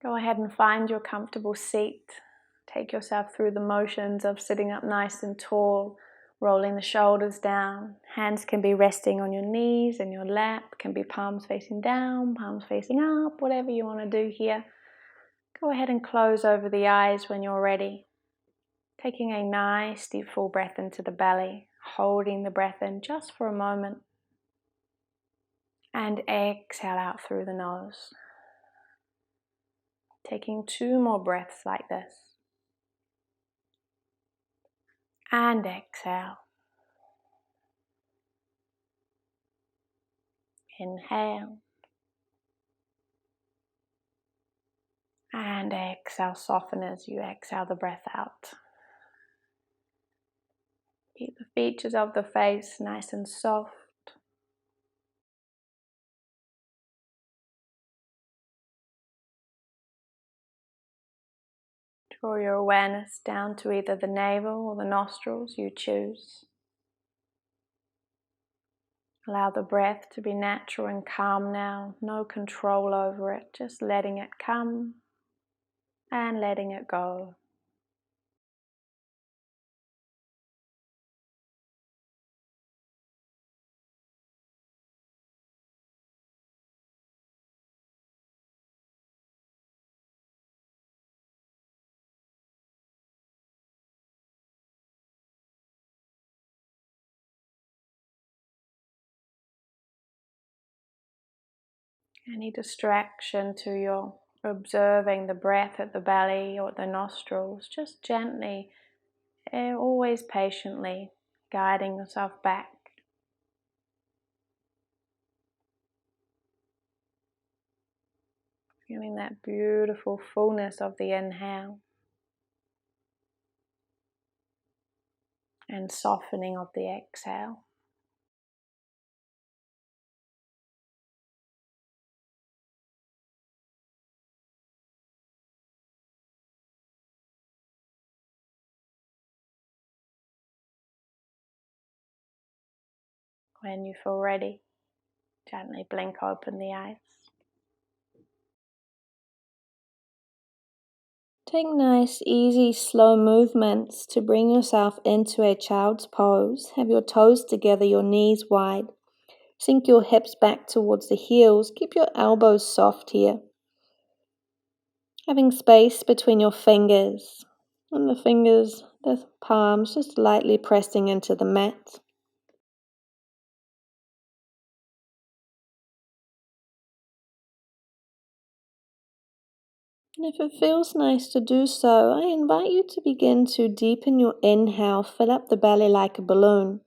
Go ahead and find your comfortable seat. Take yourself through the motions of sitting up nice and tall, rolling the shoulders down. Hands can be resting on your knees and your lap, can be palms facing down, palms facing up, whatever you want to do here. Go ahead and close over the eyes when you're ready. Taking a nice deep full breath into the belly, holding the breath in just for a moment. And exhale out through the nose. Taking 2 more breaths like this. And exhale. Inhale. And exhale, soften as you exhale the breath out. Keep the features of the face nice and soft. Draw your awareness down to either the navel or the nostrils, you choose. Allow the breath to be natural and calm now, no control over it, just letting it come and letting it go. Any distraction to your observing the breath at the belly or the nostrils, just gently, always patiently guiding yourself back. Feeling that beautiful fullness of the inhale and softening of the exhale. When you feel ready, gently blink open the eyes. Take nice, easy, slow movements to bring yourself into a child's pose. Have your toes together, your knees wide. Sink your hips back towards the heels. Keep your elbows soft here. Having space between your fingers and the palms just lightly pressing into the mat. And if it feels nice to do so, I invite you to begin to deepen your inhale, fill up the belly like a balloon.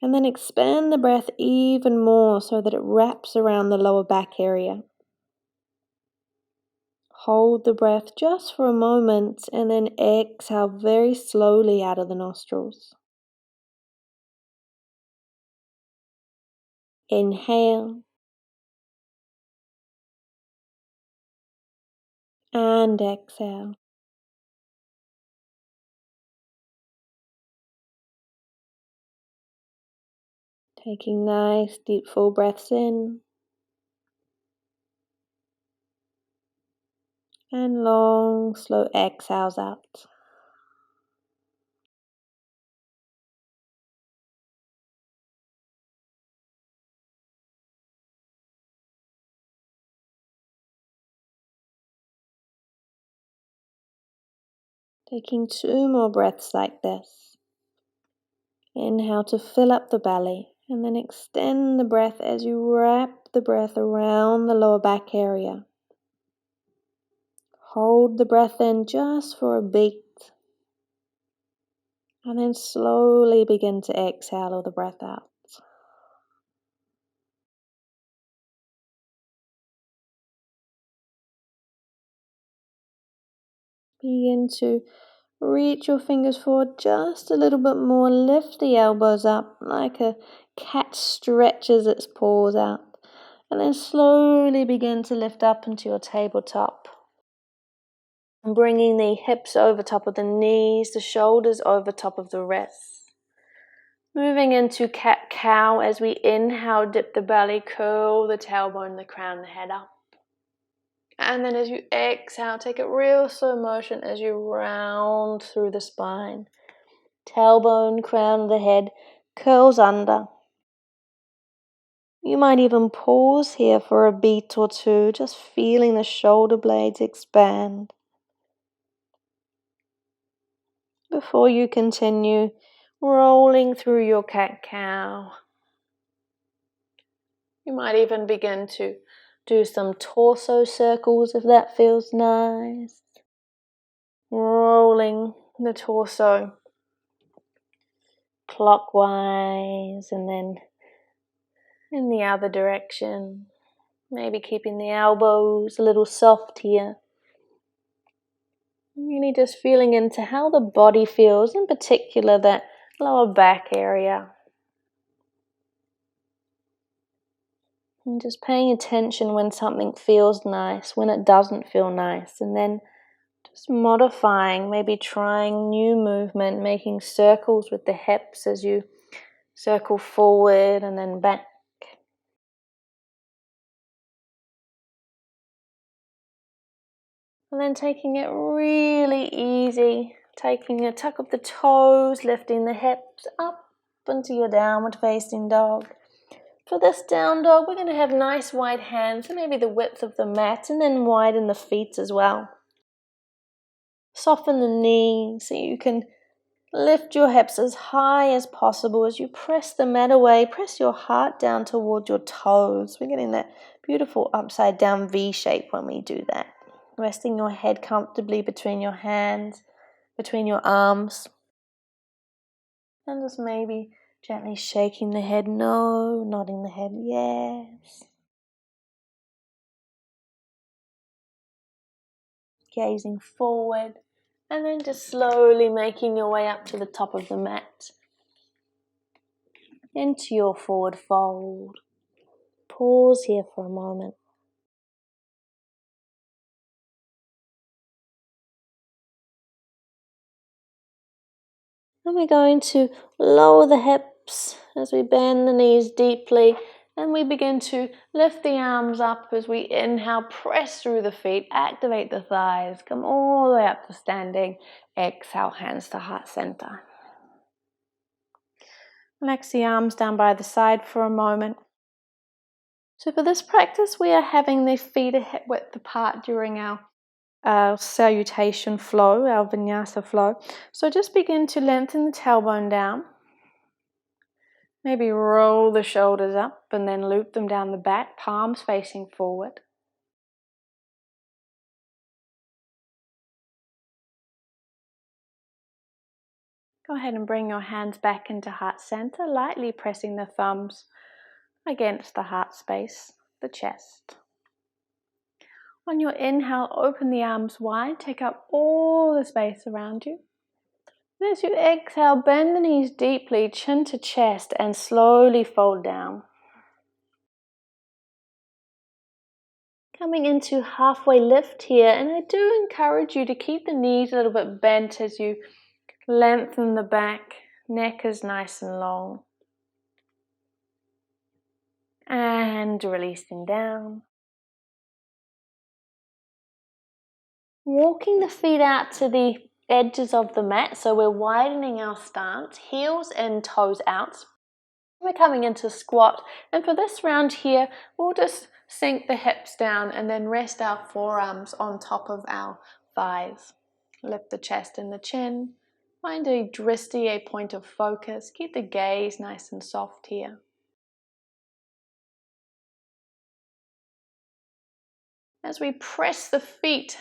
And then expand the breath even more so that it wraps around the lower back area. Hold the breath just for a moment and then exhale very slowly out of the nostrils. Inhale. And exhale. Taking nice deep full breaths in. And long slow exhales out. Taking 2 more breaths like this. Inhale to fill up the belly and then extend the breath as you wrap the breath around the lower back area. Hold the breath in just for a beat and then slowly begin to exhale all the breath out. Begin to reach your fingers forward just a little bit more. Lift the elbows up like a cat stretches its paws out. And then slowly begin to lift up into your tabletop. And bringing the hips over top of the knees, the shoulders over top of the wrists. Moving into cat-cow as we inhale, dip the belly, curl the tailbone, the crown, the head up. And then as you exhale, take it real slow motion as you round through the spine. Tailbone, crown of the head, curls under. You might even pause here for a beat or two, just feeling the shoulder blades expand. Before you continue rolling through your cat-cow. You might even begin to do some torso circles if that feels nice. Rolling the torso clockwise and then in the other direction. Maybe keeping the elbows a little soft here. Really just feeling into how the body feels, in particular that lower back area. And just paying attention when something feels nice, when it doesn't feel nice, and then just modifying, maybe trying new movement, making circles with the hips as you circle forward and then back. And then taking it really easy, taking a tuck of the toes, lifting the hips up into your downward facing dog. For this down dog, we're going to have nice wide hands, so maybe the width of the mat, and then widen the feet as well. Soften the knees so you can lift your hips as high as possible as you press the mat away. Press your heart down toward your toes. We're getting that beautiful upside down V shape when we do that. Resting your head comfortably between your hands, between your arms. And just maybe gently shaking the head no, nodding the head yes. Gazing forward. And then just slowly making your way up to the top of the mat. Into your forward fold. Pause here for a moment. And we're going to lower the hips as we bend the knees deeply. And we begin to lift the arms up as we inhale, press through the feet, activate the thighs, come all the way up to standing. Exhale, hands to heart center. Relax the arms down by the side for a moment. So for this practice, we are having the feet a hip width apart during our salutation flow, our vinyasa flow. So just begin to lengthen the tailbone down. Maybe roll the shoulders up and then loop them down the back, palms facing forward. Go ahead and bring your hands back into heart center, lightly pressing the thumbs against the heart space, the chest. On your inhale, open the arms wide, take up all the space around you. And as you exhale, bend the knees deeply, chin to chest, and slowly fold down. Coming into halfway lift here, and I do encourage you to keep the knees a little bit bent as you lengthen the back, neck is nice and long. And releasing down. Walking the feet out to the edges of the mat, so we're widening our stance, heels in, toes out. We're coming into squat, and for this round here, we'll just sink the hips down and then rest our forearms on top of our thighs. Lift the chest and the chin. Find a dristi, a point of focus. Keep the gaze nice and soft here. As we press the feet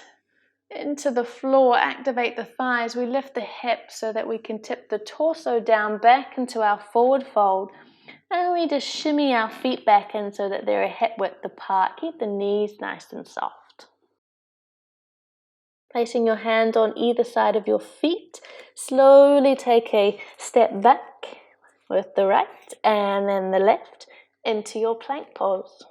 into the floor, activate the thighs, we lift the hips so that we can tip the torso down back into our forward fold. And we just shimmy our feet back in so that they're a hip width apart. Keep the knees nice and soft. Placing your hand on either side of your feet, slowly take a step back with the right and then the left into your plank pose.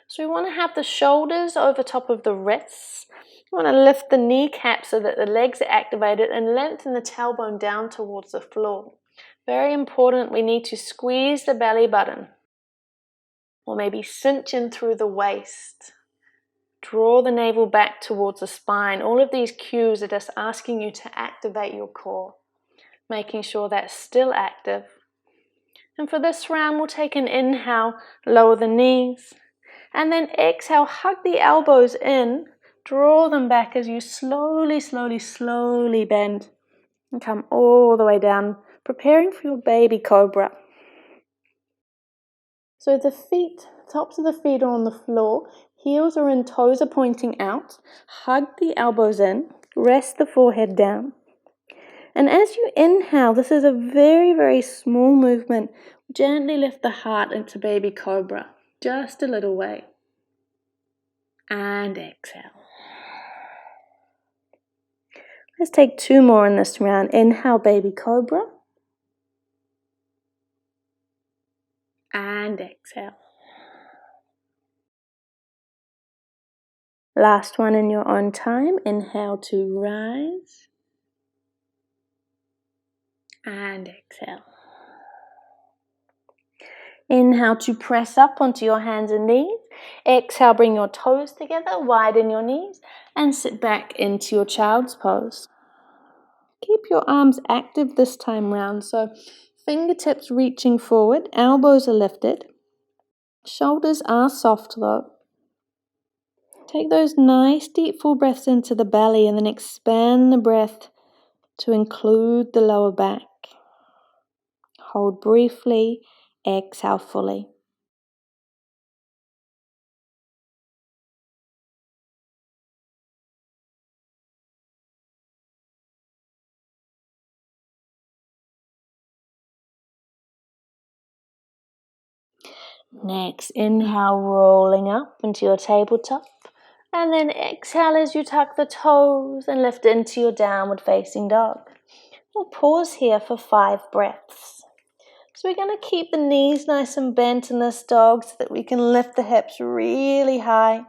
So we want to have the shoulders over top of the wrists. We want to lift the kneecaps so that the legs are activated and lengthen the tailbone down towards the floor. Very important, we need to squeeze the belly button or maybe cinch in through the waist. Draw the navel back towards the spine. All of these cues are just asking you to activate your core, making sure that's still active. And for this round, we'll take an inhale, lower the knees, and then exhale, hug the elbows in, draw them back as you slowly, slowly, slowly bend and come all the way down, preparing for your baby cobra. So the feet, tops of the feet are on the floor, heels are in, toes are pointing out. Hug the elbows in, rest the forehead down. And as you inhale, this is a very, very small movement. Gently lift the heart into baby cobra, just a little way. And exhale. Let's take 2 more in this round. Inhale, baby cobra. And exhale. Last one in your own time. Inhale to rise. And exhale. Inhale to press up onto your hands and knees. Exhale, bring your toes together, widen your knees, and sit back into your child's pose. Keep your arms active this time round, so fingertips reaching forward, elbows are lifted. Shoulders are soft though. Take those nice deep full breaths into the belly and then expand the breath to include the lower back. Hold briefly, exhale fully. Next, inhale, rolling up into your tabletop. And then exhale as you tuck the toes and lift into your downward facing dog. We'll pause here for 5 breaths. So we're going to keep the knees nice and bent in this dog so that we can lift the hips really high.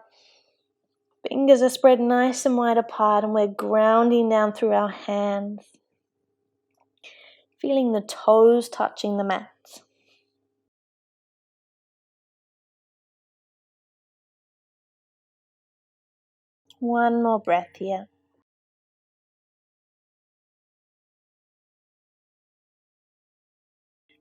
Fingers are spread nice and wide apart and we're grounding down through our hands. Feeling the toes touching the mat. One more breath here.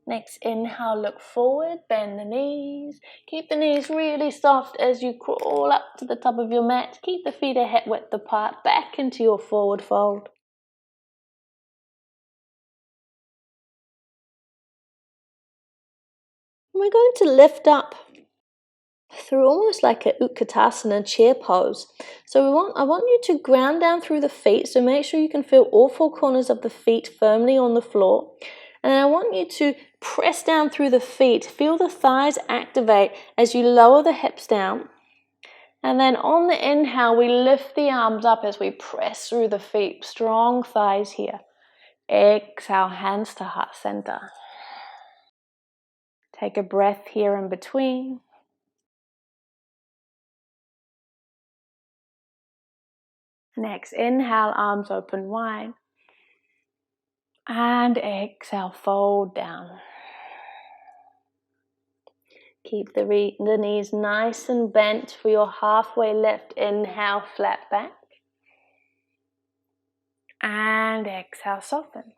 Next, inhale, look forward, bend the knees. Keep the knees really soft as you crawl up to the top of your mat. Keep the feet a hip width apart, back into your forward fold. We're going to lift up through almost like a Utkatasana chair pose. So I want you to ground down through the feet, so make sure you can feel all 4 corners of the feet firmly on the floor. And I want you to press down through the feet, feel the thighs activate as you lower the hips down. And then on the inhale, we lift the arms up as we press through the feet, strong thighs here. Exhale, hands to heart center. Take a breath here in between. Next, inhale, arms open wide. And exhale, fold down. Keep the knees nice and bent for your halfway lift. Inhale, flat back. And exhale, soften.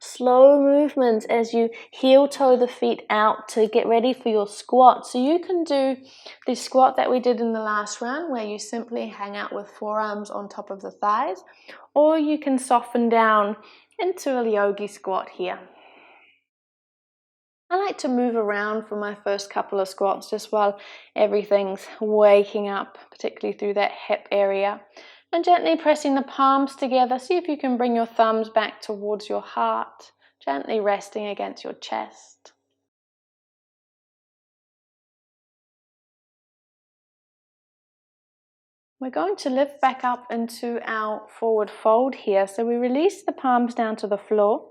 Slow movements as you heel toe the feet out to get ready for your squat. So you can do the squat that we did in the last round where you simply hang out with forearms on top of the thighs, or you can soften down into a yogi squat here. I like to move around for my first couple of squats just while everything's waking up, particularly through that hip area. And gently pressing the palms together. See if you can bring your thumbs back towards your heart, gently resting against your chest. We're going to lift back up into our forward fold here. So we release the palms down to the floor.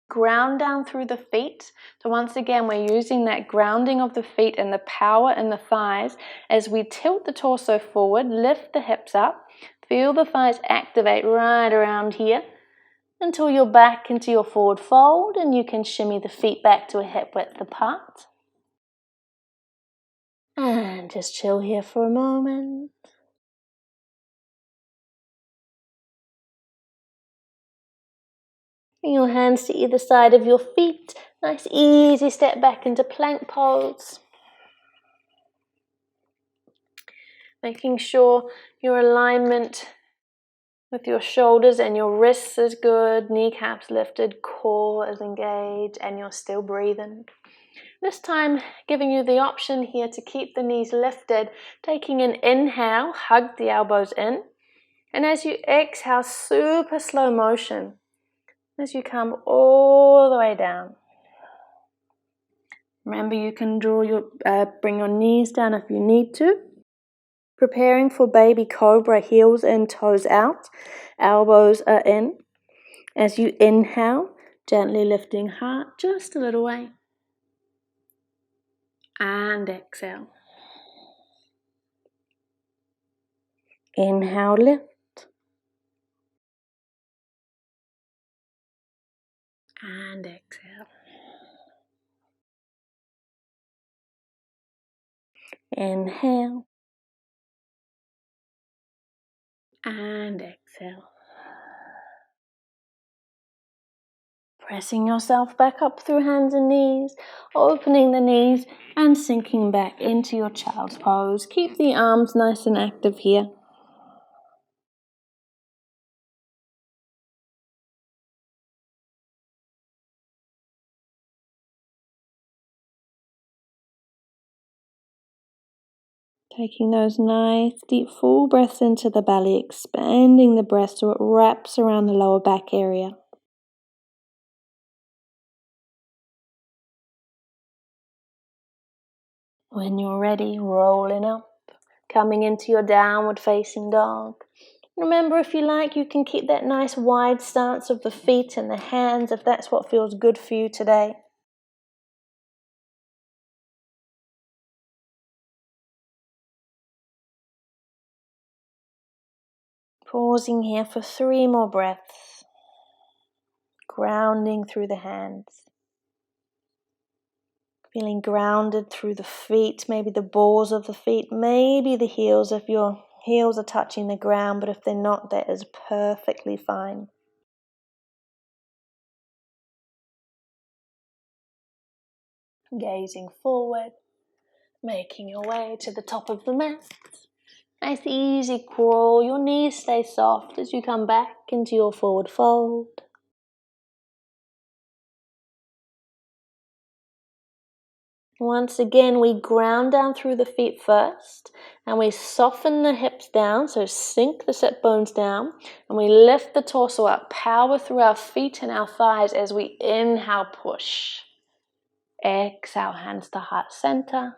Ground down through the feet. So once again, we're using that grounding of the feet and the power in the thighs as we tilt the torso forward, lift the hips up. Feel the thighs activate right around here until you're back into your forward fold and you can shimmy the feet back to a hip width apart. And just chill here for a moment. Bring your hands to either side of your feet. Nice easy step back into plank pose. Making sure your alignment with your shoulders and your wrists is good, kneecaps lifted, core is engaged, and you're still breathing. This time, giving you the option here to keep the knees lifted, taking an inhale, hug the elbows in, and as you exhale, super slow motion, as you come all the way down. Remember, you can bring your knees down if you need to. Preparing for baby Cobra, heels in, toes out, elbows are in. As you inhale, gently lifting heart just a little way. And exhale. Inhale, lift. And exhale. Inhale. And exhale. Pressing yourself back up through hands and knees, opening the knees and sinking back into your child's pose. Keep the arms nice and active here. Taking those nice deep full breaths into the belly, expanding the breath so it wraps around the lower back area. When you're ready, rolling up, coming into your downward facing dog. Remember, if you like, you can keep that nice wide stance of the feet and the hands if that's what feels good for you today. Pausing here for 3 more breaths. Grounding through the hands. Feeling grounded through the feet, maybe the balls of the feet, maybe the heels if your heels are touching the ground, but if they're not, that is perfectly fine. Gazing forward, making your way to the top of the mat. Nice easy crawl, your knees stay soft as you come back into your forward fold. Once again, we ground down through the feet first, and we soften the hips down, so sink the sit bones down, and we lift the torso up, power through our feet and our thighs as we inhale, push. Exhale, hands to heart center,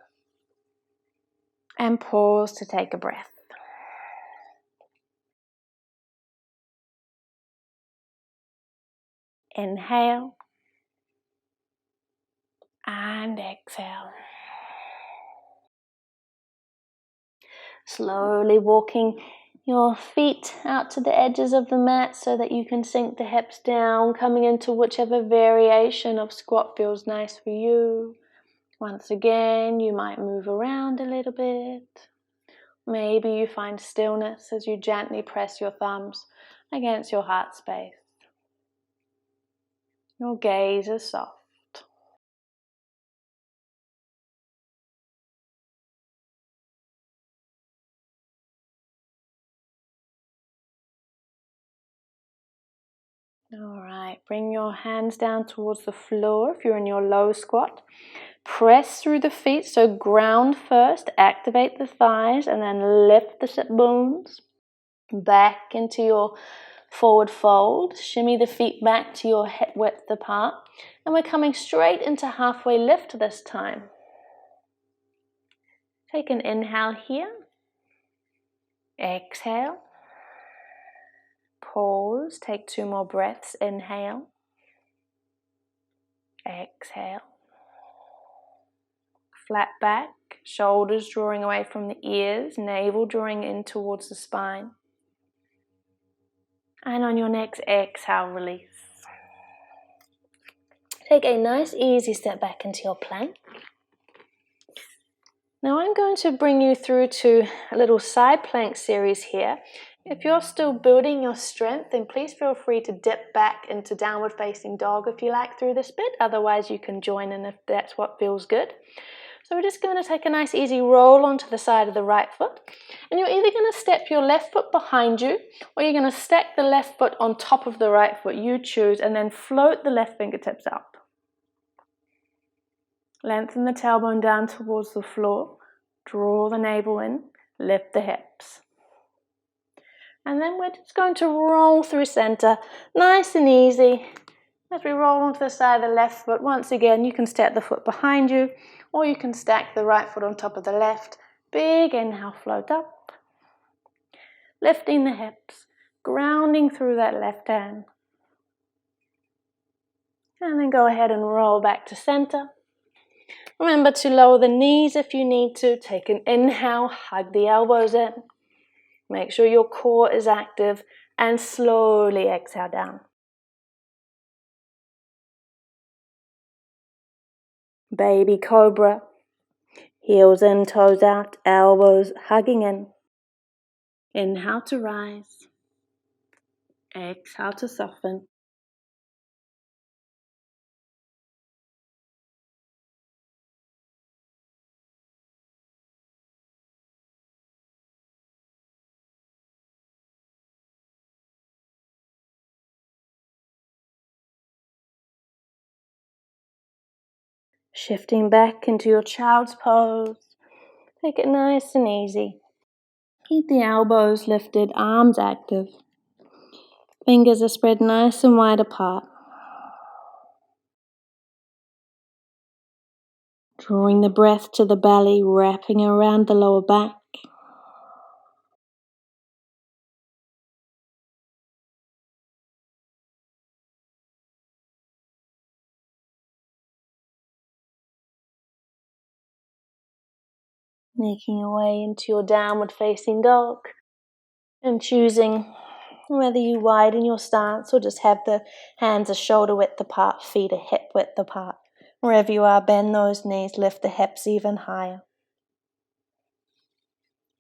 and pause to take a breath. Inhale, and exhale. Slowly walking your feet out to the edges of the mat so that you can sink the hips down, coming into whichever variation of squat feels nice for you. Once again, you might move around a little bit. Maybe you find stillness as you gently press your thumbs against your heart space. Your gaze is soft. Alright, bring your hands down towards the floor if you're in your low squat. Press through the feet, so ground first, activate the thighs, and then lift the sit bones back into your forward fold. Shimmy the feet back to your hip width apart, and we're coming straight into halfway lift this time. Take an inhale here, exhale, pause, take 2 more breaths, inhale, exhale. Flat back, shoulders drawing away from the ears, navel drawing in towards the spine. And on your next exhale, release. Take a nice easy step back into your plank. Now I'm going to bring you through to a little side plank series here. If you're still building your strength, then please feel free to dip back into downward facing dog if you like through this bit. Otherwise, you can join in if that's what feels good. So we're just going to take a nice easy roll onto the side of the right foot. And you're either going to step your left foot behind you, or you're going to stack the left foot on top of the right foot. You choose, and then float the left fingertips up. Lengthen the tailbone down towards the floor. Draw the navel in. Lift the hips. And then we're just going to roll through center, nice and easy. As we roll onto the side of the left foot, once again, you can stack the foot behind you, or you can stack the right foot on top of the left. Big inhale, float up. Lifting the hips, grounding through that left hand. And then go ahead and roll back to center. Remember to lower the knees if you need to. Take an inhale, hug the elbows in. Make sure your core is active and slowly exhale down. Baby Cobra. Heels in, toes out, elbows hugging in. Inhale to rise. Exhale to soften. Shifting back into your child's pose. Take it nice and easy. Keep the elbows lifted, arms active. Fingers are spread nice and wide apart. Drawing the breath to the belly, wrapping around the lower back. Making your way into your downward facing dog. And choosing whether you widen your stance or just have the hands a shoulder width apart, feet a hip width apart. Wherever you are, bend those knees, lift the hips even higher.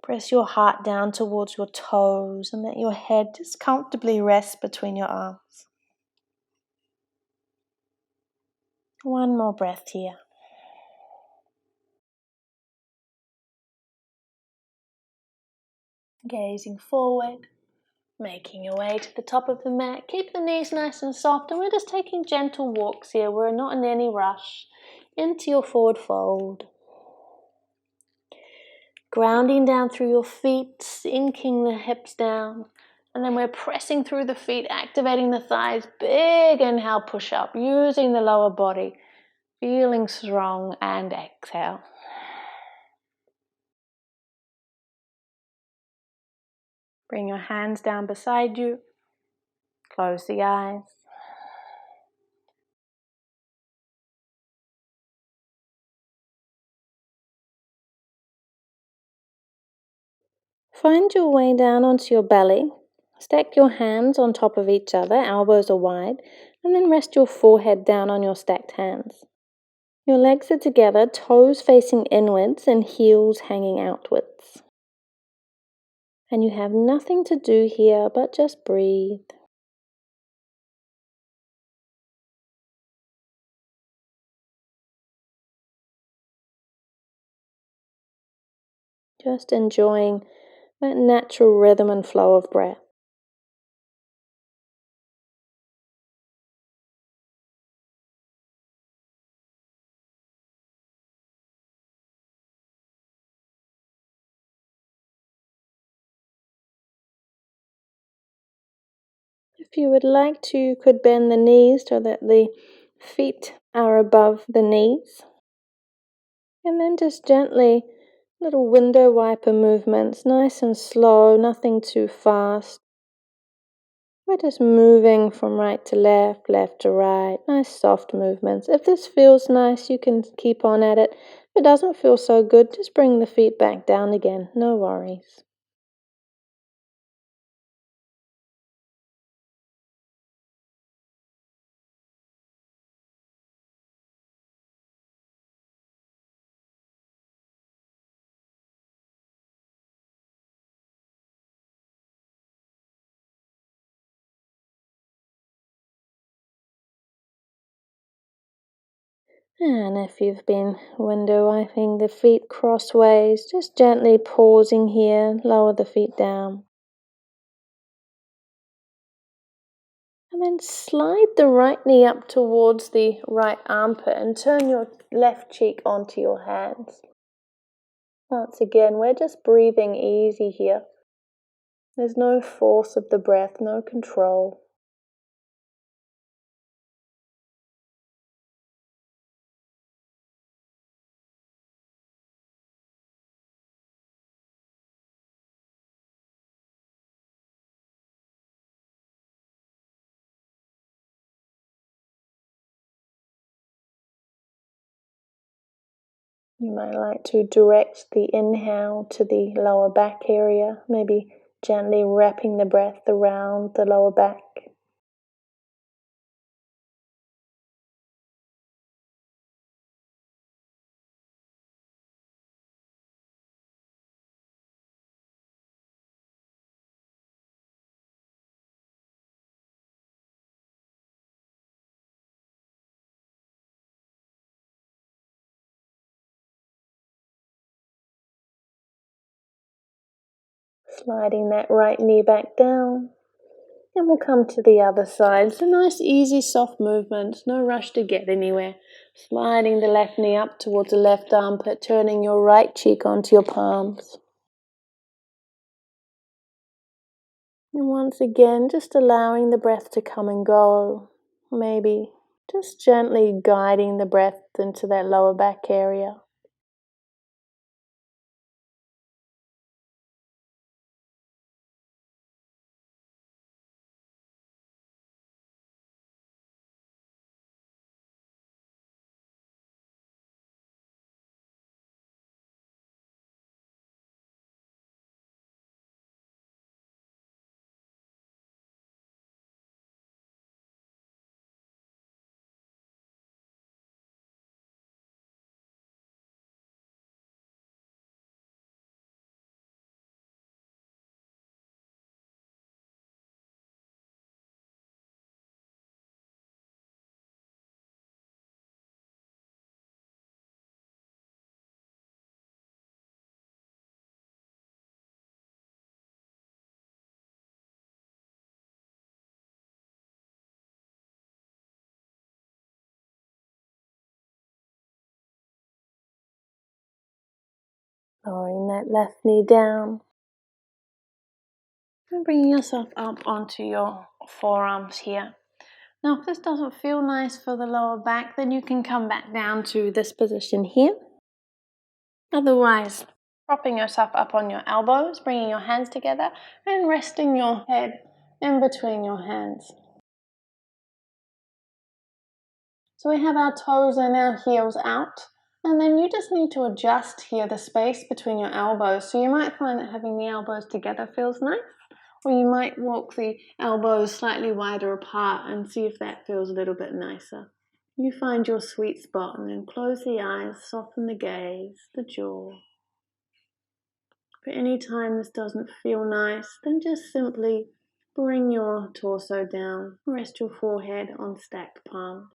Press your heart down towards your toes and let your head just comfortably rest between your arms. One more breath here. Gazing forward, making your way to the top of the mat. Keep the knees nice and soft, and we're just taking gentle walks here. We're not in any rush. Into your forward fold. Grounding down through your feet, sinking the hips down. And then we're pressing through the feet, activating the thighs. Big inhale, push up, using the lower body. Feeling strong, and exhale. Bring your hands down beside you. Close the eyes. Find your way down onto your belly. Stack your hands on top of each other, elbows are wide, and then rest your forehead down on your stacked hands. Your legs are together, toes facing inwards and heels hanging outwards. And you have nothing to do here but just breathe. Just enjoying that natural rhythm and flow of breath. If you would like to, you could bend the knees so that the feet are above the knees. And then just gently, little window wiper movements, nice and slow, nothing too fast. We're just moving from right to left, left to right, nice soft movements. If this feels nice, you can keep on at it. If it doesn't feel so good, just bring the feet back down again, no worries. And if you've been window wiping the feet crossways, just gently pausing here, lower the feet down. And then slide the right knee up towards the right armpit and turn your left cheek onto your hands. Once again, we're just breathing easy here. There's no force of the breath, no control. You might like to direct the inhale to the lower back area, maybe gently wrapping the breath around the lower back. Sliding that right knee back down. And we'll come to the other side. It's a nice, easy, soft movement. No rush to get anywhere. Sliding the left knee up towards the left armpit, turning your right cheek onto your palms. And once again, just allowing the breath to come and go. Maybe just gently guiding the breath into that lower back area. Lowering that left knee down. And bringing yourself up onto your forearms here. Now, if this doesn't feel nice for the lower back, then you can come back down to this position here. Otherwise, propping yourself up on your elbows, bringing your hands together, and resting your head in between your hands. So we have our toes and our heels out, and then you just need to adjust here the space between your elbows. So you might find that having the elbows together feels nice, or you might walk the elbows slightly wider apart and see if that feels a little bit nicer. You find your sweet spot and then close the eyes, soften the gaze, the jaw. But any time this doesn't feel nice, then just simply bring your torso down, rest your forehead on stacked palms.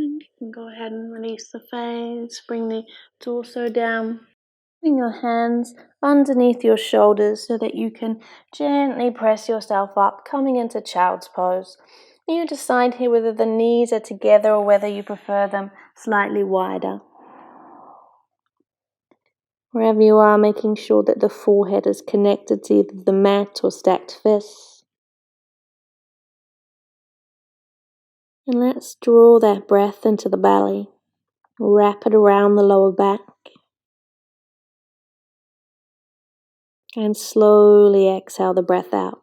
You can go ahead and release the face. Bring the torso down. Bring your hands underneath your shoulders so that you can gently press yourself up, coming into child's pose. You decide here whether the knees are together or whether you prefer them slightly wider. Wherever you are, making sure that the forehead is connected to either the mat or stacked fists. And let's draw that breath into the belly. Wrap it around the lower back. And slowly exhale the breath out.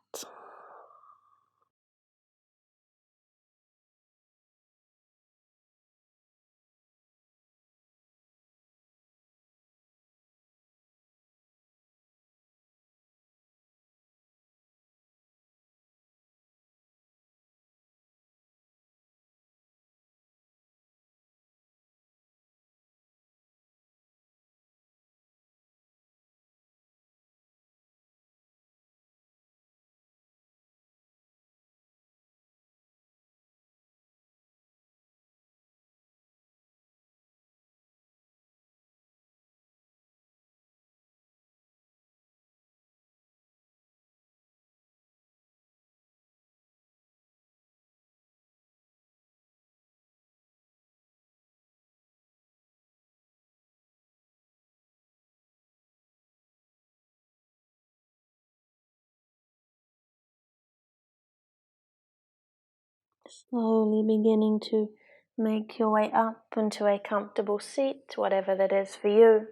Slowly beginning to make your way up into a comfortable seat, whatever that is for you.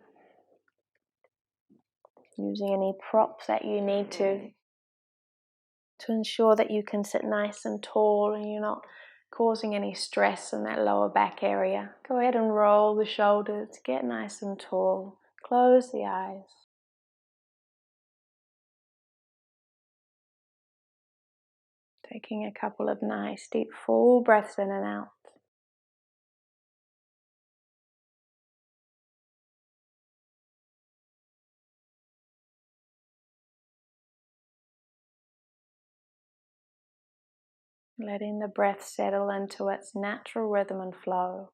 Using any props that you need to ensure that you can sit nice and tall and you're not causing any stress in that lower back area. Go ahead and roll the shoulders, get nice and tall. Close the eyes. Taking a couple of nice deep full breaths in and out. Letting the breath settle into its natural rhythm and flow.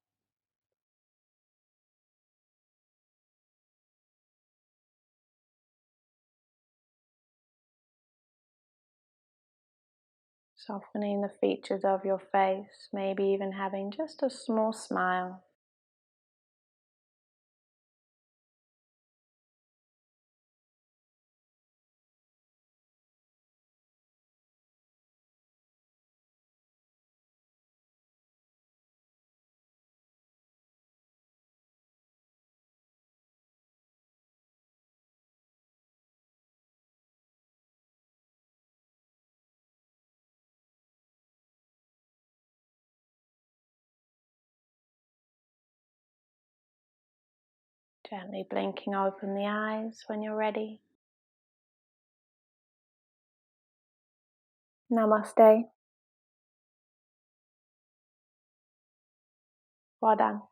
Softening the features of your face, maybe even having just a small smile. Gently blinking open the eyes when you're ready. Namaste. Well done.